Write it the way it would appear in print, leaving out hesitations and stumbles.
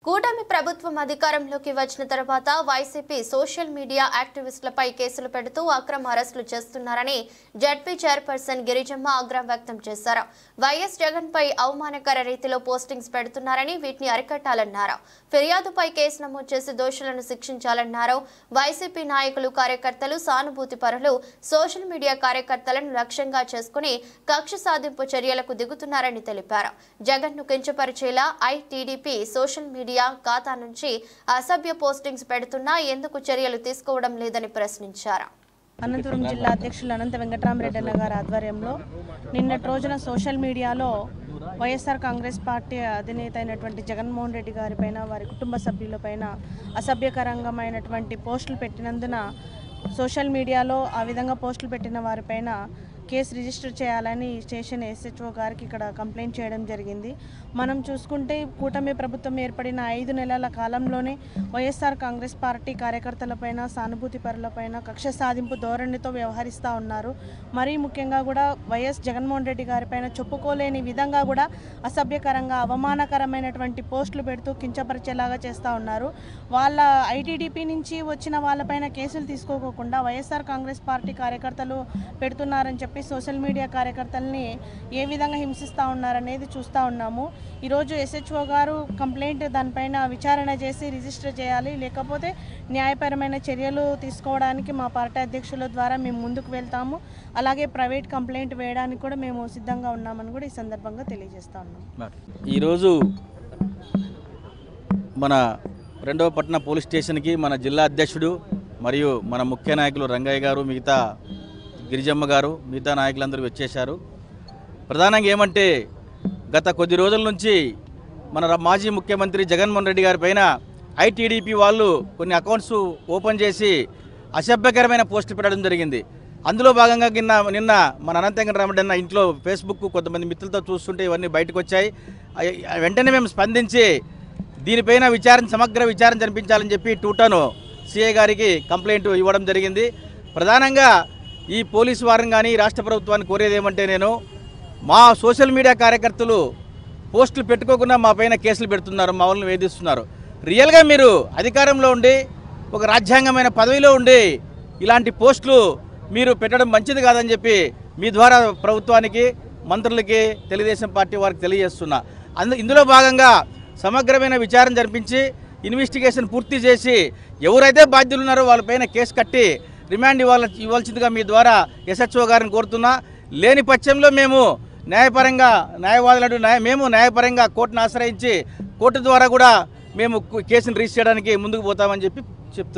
కూటమి ప్రభుత్వం అధికారంలోకి వచ్చిన తర్వాత వైసీపీ సోషల్ మీడియా యాక్టివిస్టులపై కేసులు పెడుతూ అక్రమ అరెస్టులు చేస్తున్నారని జెడ్పీ చైర్పర్సన్ గిరిజమ్మ ఆగ్రహం వ్యక్తం చేశారు. వైఎస్ జగన్ పై అవమానకర రీతిలో పోస్టింగ్స్ పెడుతున్నారని వీటిని అరికట్టాలన్నారు. ఫిర్యాదుపై కేసు నమోదు చేసి దోషులను శిక్షించాలన్నారు. వైసీపీ నాయకులు కార్యకర్తలు సానుభూతి పరులు సోషల్ మీడియా కార్యకర్తలను లక్ష్యంగా చేసుకుని కక్ష సాధింపు చర్యలకు దిగుతున్నారని తెలిపారు. జగన్ ను కించపరిచేలా టీడీపీ సోషల్ మీడియా ఖాతా నుంచి అసభ్య పోస్టింగ్స్ పెడుతున్నా ఎందుకు చర్యలు తీసుకోవడం లేదని ప్రశ్నించారు. అనంతపురం జిల్లా అధ్యక్షులు అనంత వెంకటరామరెడ్డి అన్న గారి ఆధ్వర్యంలో నిన్నటి రోజున సోషల్ మీడియాలో వైఎస్ఆర్ కాంగ్రెస్ పార్టీ అధినేత అయినటువంటి జగన్మోహన్ రెడ్డి గారిపైన వారి కుటుంబ సభ్యులపైన అసభ్యకరంగమైనటువంటి పోస్టులు పెట్టినందున సోషల్ మీడియాలో ఆ విధంగా పోస్టులు పెట్టిన వారిపైన కేసు రిజిస్టర్ చేయాలని స్టేషన్ ఎస్హెచ్ఓ గారికి ఇక్కడ కంప్లైంట్ చేయడం జరిగింది. మనం చూసుకుంటే కూటమి ప్రభుత్వం ఏర్పడిన 5 నెలల కాలంలోనే వైఎస్ఆర్ కాంగ్రెస్ పార్టీ కార్యకర్తలపైన సానుభూతి పరులపైన కక్ష సాధింపు ధోరణితో వ్యవహరిస్తూ ఉన్నారు. మరీ ముఖ్యంగా కూడా వైఎస్ జగన్మోహన్ రెడ్డి గారిపైన చెప్పుకోలేని విధంగా కూడా అసభ్యకరంగా అవమానకరమైనటువంటి పోస్టులు పెడుతూ కించపరిచేలాగా చేస్తూ ఉన్నారు. వాళ్ళ ఐటీడీపీ నుంచి వచ్చిన వాళ్ళపైన కేసులు తీసుకోకుండా వైఎస్ఆర్ కాంగ్రెస్ పార్టీ కార్యకర్తలు పెడుతున్నారని చెప్పి సోషల్ మీడియా కార్యకర్తల్ని ఏ విధంగా హింసిస్తూ ఉన్నారనేది చూస్తూ ఉన్నాము. ఈరోజు ఎస్హెచ్ఓ గారు కంప్లైంట్ దానిపైన విచారణ చేసి రిజిస్టర్ చేయాలి, లేకపోతే న్యాయపరమైన చర్యలు తీసుకోవడానికి మా పార్టీ అధ్యక్షుల ద్వారా మేము ముందుకు వెళ్తాము. అలాగే ప్రైవేట్ కంప్లైంట్ వేయడానికి కూడా మేము సిద్ధంగా ఉన్నామని కూడా ఈ సందర్భంగా తెలియజేస్తా ఉన్నాం. ఈరోజు మన 2వ పట్టణ పోలీస్ స్టేషన్కి మన జిల్లా అధ్యక్షుడు మరియు మన ముఖ్య నాయకులు రంగయ్య గారు, మిగతా గిరిజమ్మ గారు, మిగతా నాయకులందరూ వచ్చేశారు. ప్రధానంగా ఏమంటే గత కొద్ది రోజుల నుంచి మన మాజీ ముఖ్యమంత్రి జగన్మోహన్ రెడ్డి గారి పైన ఐటీడీపీ వాళ్ళు కొన్ని అకౌంట్స్ ఓపెన్ చేసి అసభ్యకరమైన పోస్టులు పెట్టడం జరిగింది. అందులో భాగంగా నిన్న మన అనంత వెంకటరామరెడ్డి అన్న ఇంట్లో ఫేస్బుక్ కొంతమంది మిత్రులతో చూస్తుంటే ఇవన్నీ బయటకు వచ్చాయి. వెంటనే మేము స్పందించి దీనిపైన సమగ్ర విచారణ జరిపించాలని చెప్పి టూటాను సిఐ గారికి కంప్లైంట్ ఇవ్వడం జరిగింది. ప్రధానంగా ఈ పోలీసు వారిని కానీ రాష్ట్ర ప్రభుత్వాన్ని కోరేది ఏమంటే, నేను మా సోషల్ మీడియా కార్యకర్తలు పోస్టులు పెట్టుకోకుండా మా పైన కేసులు పెడుతున్నారు, మా వాళ్ళని వేధిస్తున్నారు. రియల్గా మీరు అధికారంలో ఉండి ఒక రాజ్యాంగమైన పదవిలో ఉండి ఇలాంటి పోస్టులు మీరు పెట్టడం మంచిది కాదని చెప్పి మీ ద్వారా ప్రభుత్వానికి, మంత్రులకి, తెలుగుదేశం పార్టీ వారికి తెలియజేస్తున్నా. ఇందులో భాగంగా సమగ్రమైన విచారణ జరిపించి ఇన్వెస్టిగేషన్ పూర్తి చేసి ఎవరైతే బాధ్యులు ఉన్నారో వాళ్ళపైన కేసు కట్టి రిమాండ్ ఇవ్వాల్సిందిగా మీ ద్వారా ఎస్హెచ్ఓ గారిని కోరుతున్నా. లేని పక్షంలో మేము న్యాయపరంగా కోర్టును ఆశ్రయించి కోర్టు ద్వారా కూడా మేము కేసును రిజిస్టర్ చేయడానికి ముందుకు పోతామని చెప్పి చెప్తున్నాం.